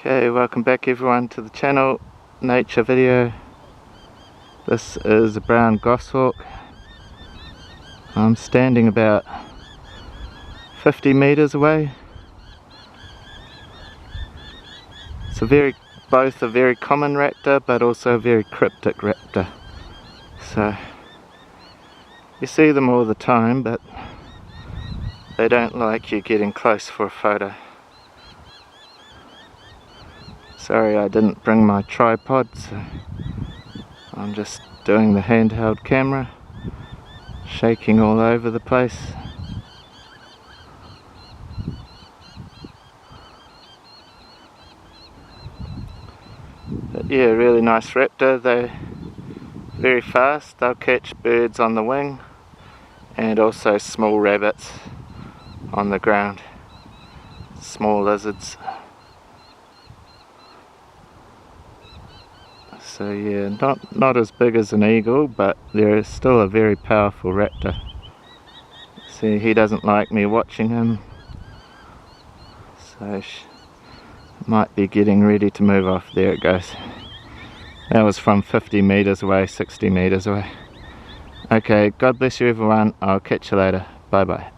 Okay, welcome back everyone to the channel, nature video. This is a brown goshawk. I'm standing about 50 meters away. It's both a very common raptor but also a very cryptic raptor. So you see them all the time, but they don't like you getting close for a photo. Sorry I didn't bring my tripod, so I'm just doing the handheld camera, shaking all over the place. But yeah, really nice raptor. They're very fast. They'll catch birds on the wing and also small rabbits on the ground, small lizards. So yeah, not as big as an eagle, but they're still a very powerful raptor. See, he doesn't like me watching him, so might be getting ready to move off. There it goes. That was from 50 meters away, 60 meters away. Okay, God bless you everyone. I'll catch you later. Bye bye.